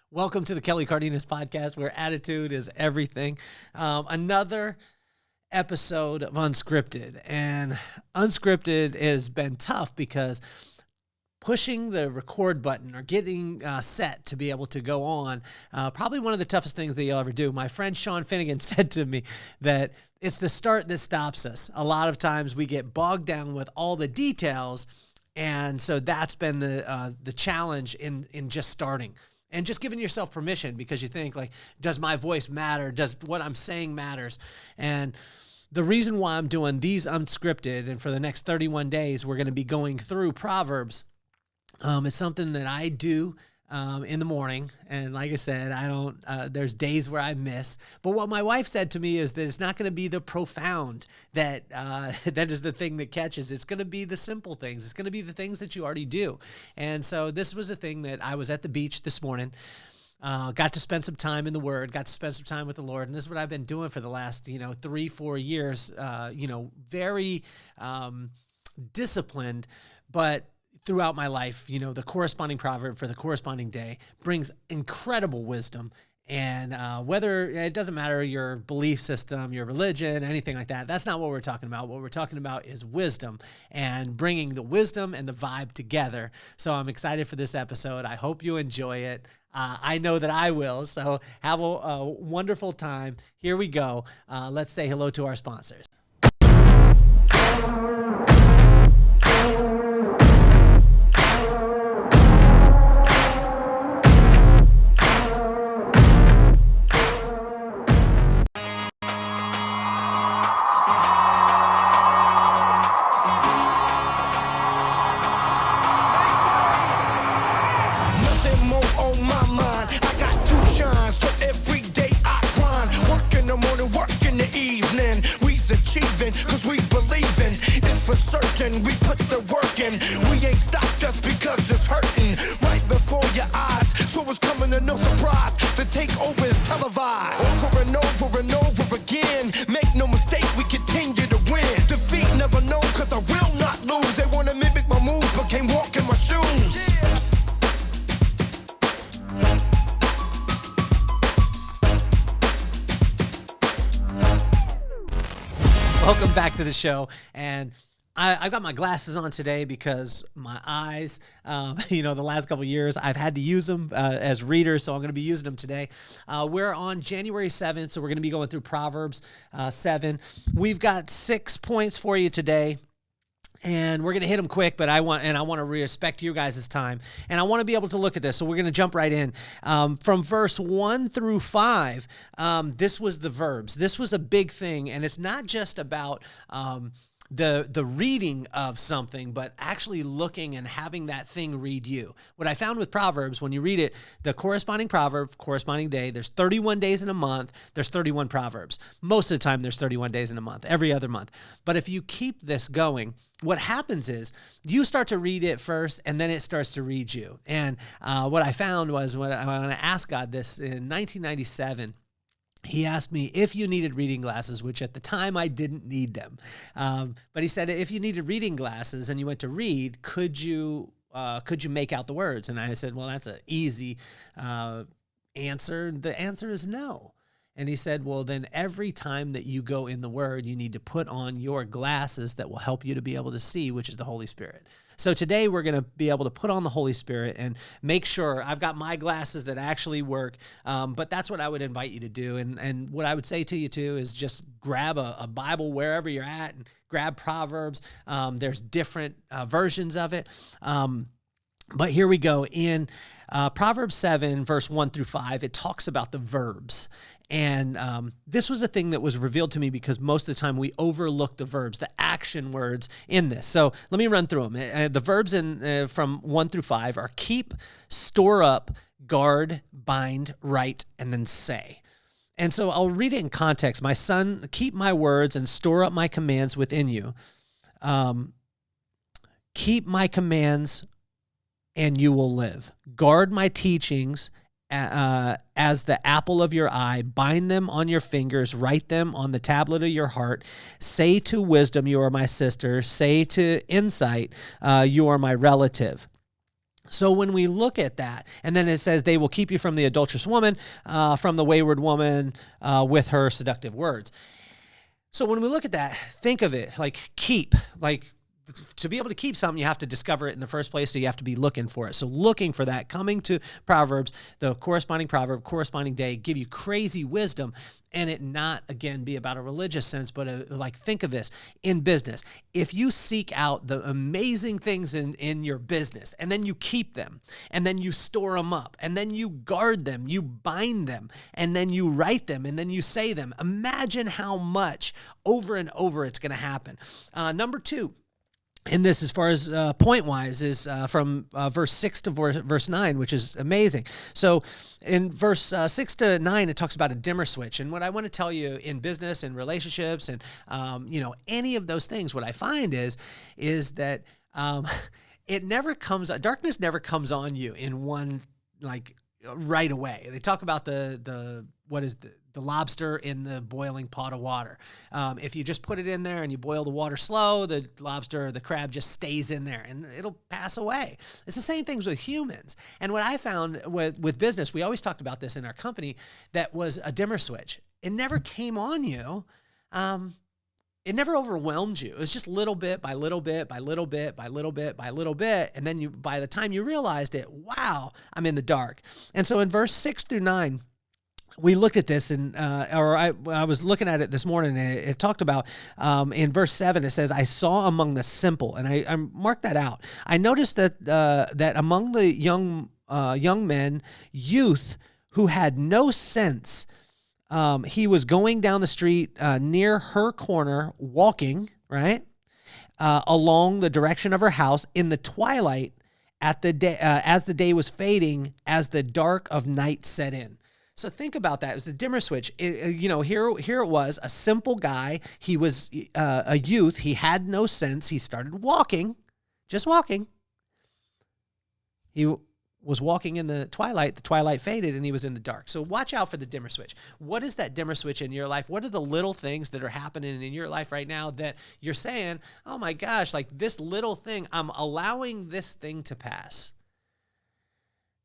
Welcome to the Kelly Cardenas Podcast, where attitude is everything. Another episode of Unscripted. And Unscripted has been tough because pushing the record button or getting set to be able to go on, probably one of the toughest things that you'll ever do. My friend Sean Finnegan said to me that it's the start that stops us. A lot of times we get bogged down with all the details, and so that's been the challenge in just starting. And just giving yourself permission, because you think, like, does my voice matter? Does what I'm saying matters? And the reason why I'm doing these unscripted, and for the next 31 days, we're going to be going through Proverbs. It's something that I do in the morning. And like I said, there's days where I miss. But what my wife said to me is that it's not going to be the profound that is the thing that catches. It's going to be the simple things. It's going to be the things that you already do. And so this was a thing that I was at the beach this morning, got to spend some time in the Word, got to spend some time with the Lord. And this is what I've been doing for the last, 3-4 years, very disciplined, but throughout my life, the corresponding proverb for the corresponding day brings incredible wisdom. And whether it doesn't matter your belief system, your religion, anything like that, that's not what we're talking about. What we're talking about is wisdom and bringing the wisdom and the vibe together. So I'm excited for this episode. I hope you enjoy it. I know that I will. So have a wonderful time. Here we go. Let's say hello to our sponsors. Cause we believing it's for certain. We put the work in. We ain't stopped just because it's hurting right before your eyes. So it's coming to no surprise. The takeover is televised over and over and over again. Make no mistake, we continue to win. Defeat never known, cause I will not lose. They wanna mimic my moves, but can't walk in my shoes. Welcome back to the show. And I've got my glasses on today because my eyes, the last couple of years, I've had to use them as readers, so I'm going to be using them today. We're on January 7th, so we're going to be going through Proverbs 7. We've got 6 points for you today. And we're going to hit them quick, but I want to respect your guys' time. And I want to be able to look at this, so we're going to jump right in. From verse 1 through 5, this was the verbs. This was a big thing, and it's not just about the reading of something, but actually looking and having that thing read you. What I found with Proverbs, when you read it, the corresponding proverb, corresponding day, there's 31 days in a month, there's 31 proverbs. Most of the time, there's 31 days in a month, every other month. But if you keep this going, what happens is you start to read it first, and then it starts to read you. And what I found was when I asked God this in 1997, he asked me if you needed reading glasses, which at the time I didn't need them. But he said, if you needed reading glasses and you went to read, could you make out the words? And I said, well, that's an easy answer. The answer is no. And he said, well, then every time that you go in the Word, you need to put on your glasses that will help you to be able to see, which is the Holy Spirit. So today we're going to be able to put on the Holy Spirit and make sure I've got my glasses that actually work. But that's what I would invite you to do. And what I would say to you too is just grab a Bible wherever you're at and grab Proverbs. There's different versions of it. But here we go. In Proverbs 7, verse 1 through 5, it talks about the verbs. And this was a thing that was revealed to me because most of the time we overlook the verbs, the action words in this. So let me run through them. The verbs from 1 through 5 are keep, store up, guard, bind, write, and then say. And so I'll read it in context. My son, keep my words and store up my commands within you. Keep my commands and you will live. Guard my teachings as the apple of your eye. Bind them on your fingers. Write them on the tablet of your heart. Say to wisdom, you are my sister. Say to insight, you are my relative. So when we look at that, and then it says they will keep you from the adulterous woman, from the wayward woman with her seductive words. So when we look at that, think of it like keep, like to be able to keep something, you have to discover it in the first place, so you have to be looking for it. So looking for that, coming to Proverbs, the corresponding proverb, corresponding day, give you crazy wisdom, and it not, again, be about a religious sense, but like think of this, in business. If you seek out the amazing things in your business, and then you keep them, and then you store them up, and then you guard them, you bind them, and then you write them, and then you say them, imagine how much over and over it's going to happen. Number 2, and this, as far as point-wise, is from verse 6 to verse 9, which is amazing. So in verse 6 to 9, it talks about a dimmer switch. And what I want to tell you in business and relationships and, any of those things, what I find is that it never comes, darkness never comes on you in one, like, right away. They talk about the lobster in the boiling pot of water. If you just put it in there and you boil the water slow, the lobster or the crab just stays in there and it'll pass away. It's the same things with humans. And what I found with business, we always talked about this in our company, that was a dimmer switch. It never came on you. It never overwhelmed you. It was just little bit by little bit by little bit by little bit by little bit. And then by the time you realized it, wow, I'm in the dark. And so in verse 6 through 9, we looked at this, I was looking at it this morning, and it talked about, in verse 7, it says, I saw among the simple, and I marked that out. I noticed that among the young men, youth who had no sense, he was going down the street near her corner, walking, right, along the direction of her house in the twilight at the day, as the day was fading, as the dark of night set in. So think about that. It was the dimmer switch. Here it was, a simple guy. He was a youth. He had no sense. He started walking, just walking. He was walking in the twilight faded, and he was in the dark. So watch out for the dimmer switch. What is that dimmer switch in your life? What are the little things that are happening in your life right now that you're saying, oh my gosh, like this little thing, I'm allowing this thing to pass?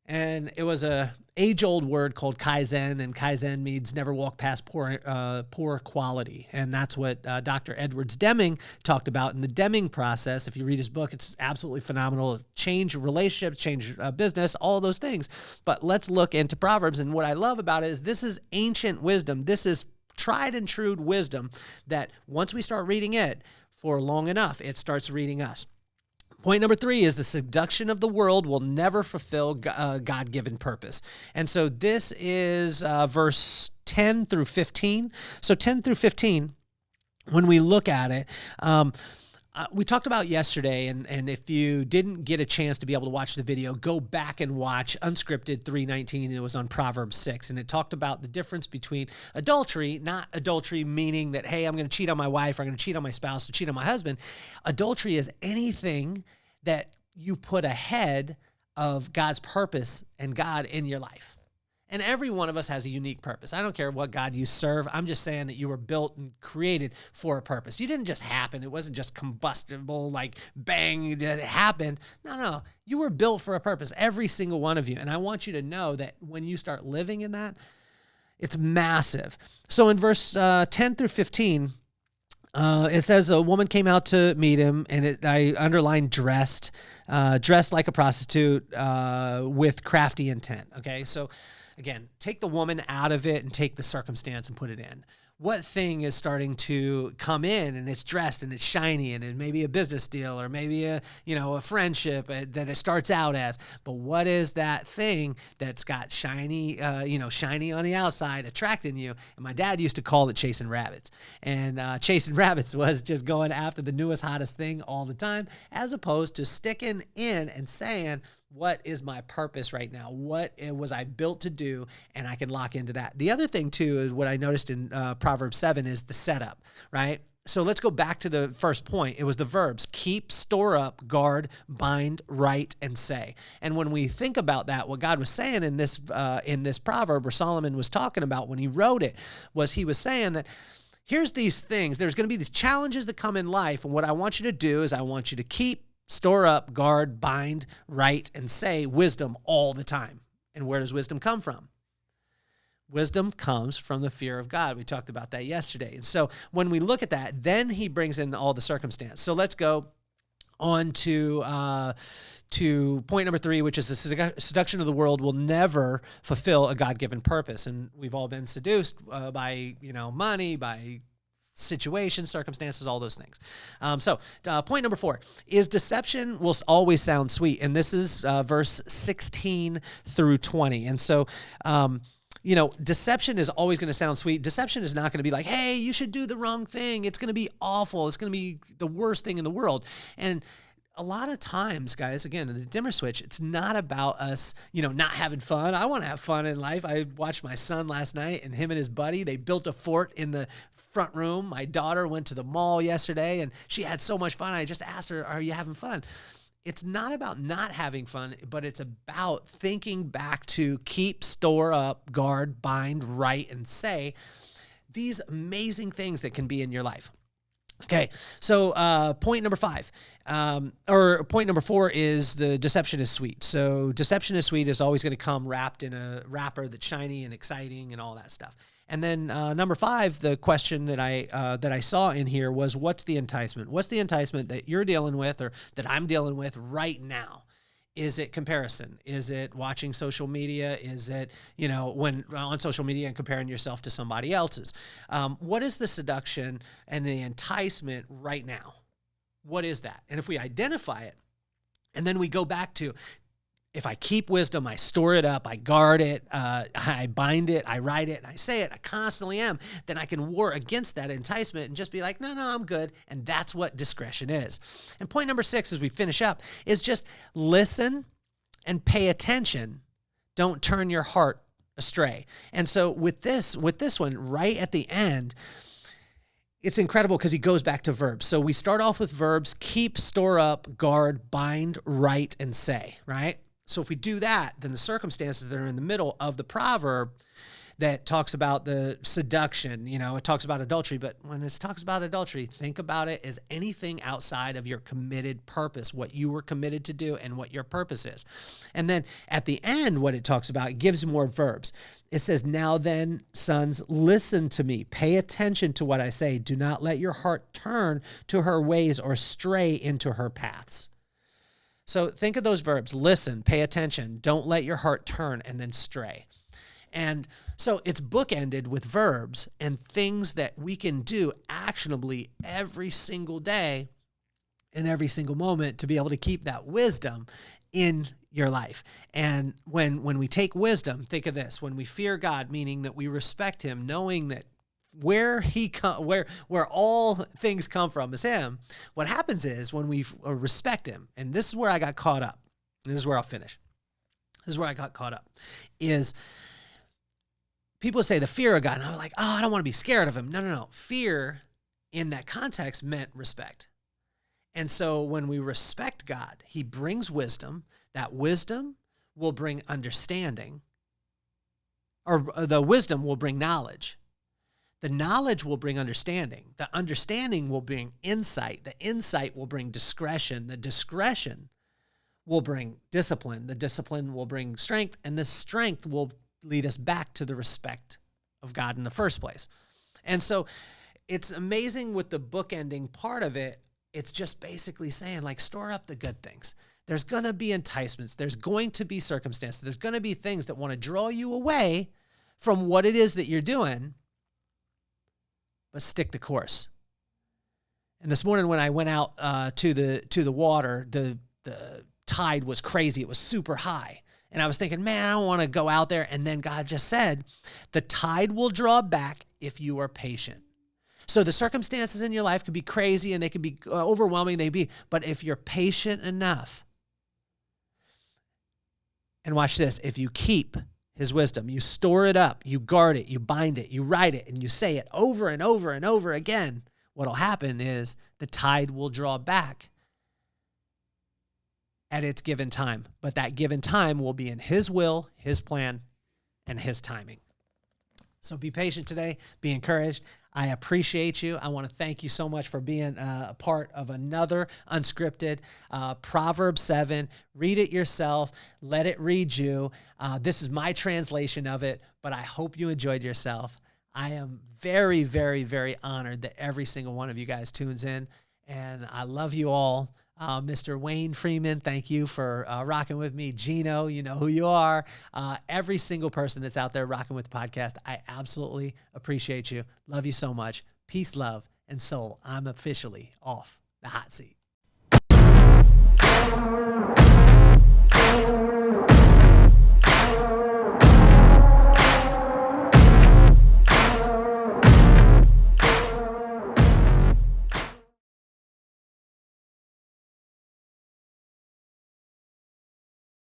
And it was a age-old word called Kaizen, and Kaizen means never walk past poor quality. And that's what Dr. Edwards Deming talked about in the Deming process. If you read his book, it's absolutely phenomenal. Change relationships, change business, all those things. But let's look into Proverbs. And what I love about it is this is ancient wisdom. This is tried and true wisdom that once we start reading it for long enough, it starts reading us. Point number 3 is the seduction of the world will never fulfill God-given purpose. And so this is verse 10 through 15. So 10 through 15, when we look at it, we talked about yesterday, and if you didn't get a chance to be able to watch the video, go back and watch Unscripted 3:19. It was on Proverbs 6, and it talked about the difference between adultery, not adultery meaning that, hey, I'm going to cheat on my wife, or I'm going to cheat on my spouse, or cheat on my husband. Adultery is anything that you put ahead of God's purpose and God in your life. And every one of us has a unique purpose. I don't care what God you serve. I'm just saying that you were built and created for a purpose. You didn't just happen. It wasn't just combustible, like bang, it happened. No. You were built for a purpose, every single one of you. And I want you to know that when you start living in that, it's massive. So in verse 10 through 15, it says a woman came out to meet him, and I underlined dressed like a prostitute with crafty intent. Okay, so again, take the woman out of it and take the circumstance and put it in. What thing is starting to come in and it's dressed and it's shiny and it may be a business deal or maybe a friendship that it starts out as, but what is that thing that's got shiny on the outside attracting you? And my dad used to call it chasing rabbits, and chasing rabbits was just going after the newest, hottest thing all the time, as opposed to sticking in and saying, what is my purpose right now? What was I built to do? And I can lock into that. The other thing too is what I noticed in Proverbs 7 is the setup, right? So let's go back to the first point. It was the verbs: keep, store up, guard, bind, write, and say. And when we think about that, what God was saying in this proverb, or Solomon was talking about when he wrote it, was he was saying that here's these things. There's going to be these challenges that come in life, and what I want you to do is I want you to keep, store up, guard, bind, write, and say wisdom all the time. And where does wisdom come from? Wisdom comes from the fear of God. We talked about that yesterday. And so when we look at that, then he brings in all the circumstance. So let's go on to point number 3, which is the seduction of the world will never fulfill a God-given purpose. And we've all been seduced by, money, by situations, circumstances, all those things. So point number 4 is deception will always sound sweet. And this is verse 16 through 20. And so, deception is always going to sound sweet. Deception is not going to be like, hey, you should do the wrong thing. It's going to be awful. It's going to be the worst thing in the world. And a lot of times, guys, again, in the dimmer switch, it's not about us, not having fun. I want to have fun in life. I watched my son last night, and him and his buddy, they built a fort in the front room. My daughter went to the mall yesterday, and she had so much fun. I just asked her, are you having fun? It's not about not having fun, but it's about thinking back to keep, store up, guard, bind, write, and say these amazing things that can be in your life. Okay, so point number 5, or point number 4 is the deception is sweet. So deception is sweet is always going to come wrapped in a wrapper that's shiny and exciting and all that stuff. And then number 5, the question that I saw in here was, what's the enticement? What's the enticement that you're dealing with or that I'm dealing with right now? Is it comparison? Is it watching social media? Is it, when on social media and comparing yourself to somebody else's? What is the seduction and the enticement right now? What is that? And if we identify it, and then we go back to, if I keep wisdom, I store it up, I guard it, I bind it, I write it, and I say it, I constantly am, then I can war against that enticement and just be like, no, I'm good. And that's what discretion is. And point number 6, as we finish up, is just listen and pay attention. Don't turn your heart astray. And so with this one, right at the end, it's incredible because he goes back to verbs. So we start off with verbs: keep, store up, guard, bind, write, and say, right? So if we do that, then the circumstances that are in the middle of the proverb that talks about the seduction, it talks about adultery, but when it talks about adultery, think about it as anything outside of your committed purpose, what you were committed to do and what your purpose is. And then at the end, what it talks about, it gives more verbs. It says, now then, sons, listen to me. Pay attention to what I say. Do not let your heart turn to her ways or stray into her paths. So think of those verbs: listen, pay attention, don't let your heart turn, and then stray. And so it's bookended with verbs and things that we can do actionably every single day and every single moment to be able to keep that wisdom in your life. And when we take wisdom, think of this: when we fear God, meaning that we respect him, knowing that where all things come from is him, what happens is when we respect him, and this is where I got caught up, and this is where I'll finish. This is where I got caught up, is people say the fear of God, and I was like, I don't want to be scared of him. No. Fear in that context meant respect. And so when we respect God, he brings wisdom. That wisdom will bring understanding, or the wisdom will bring knowledge. The knowledge will bring understanding. The understanding will bring insight. The insight will bring discretion. The discretion will bring discipline. The discipline will bring strength. And the strength will lead us back to the respect of God in the first place. And so it's amazing with the bookending part of it. It's just basically saying, store up the good things. There's going to be enticements. There's going to be circumstances. There's going to be things that want to draw you away from what it is that you're doing. But stick the course. And this morning when I went out to the water, the tide was crazy. It was super high. And I was thinking, man, I don't want to go out there. And then God just said, the tide will draw back if you are patient. So the circumstances in your life could be crazy and they could be overwhelming. But if you're patient enough, and watch this, if you keep his wisdom, you store it up, you guard it, you bind it, you write it, and you say it over and over and over again, what'll happen is the tide will draw back at its given time. But that given time will be in his will, his plan, and his timing. So be patient today. Be encouraged. I appreciate you. I want to thank you so much for being a part of another Unscripted. Proverbs 7. Read it yourself. Let it read you. This is my translation of it, but I hope you enjoyed yourself. I am very, very, very honored that every single one of you guys tunes in, and I love you all. Mr. Wayne Freeman, thank you for rocking with me. Gino, you know who you are. Every single person that's out there rocking with the podcast, I absolutely appreciate you. Love you so much. Peace, love, and soul. I'm officially off the hot seat.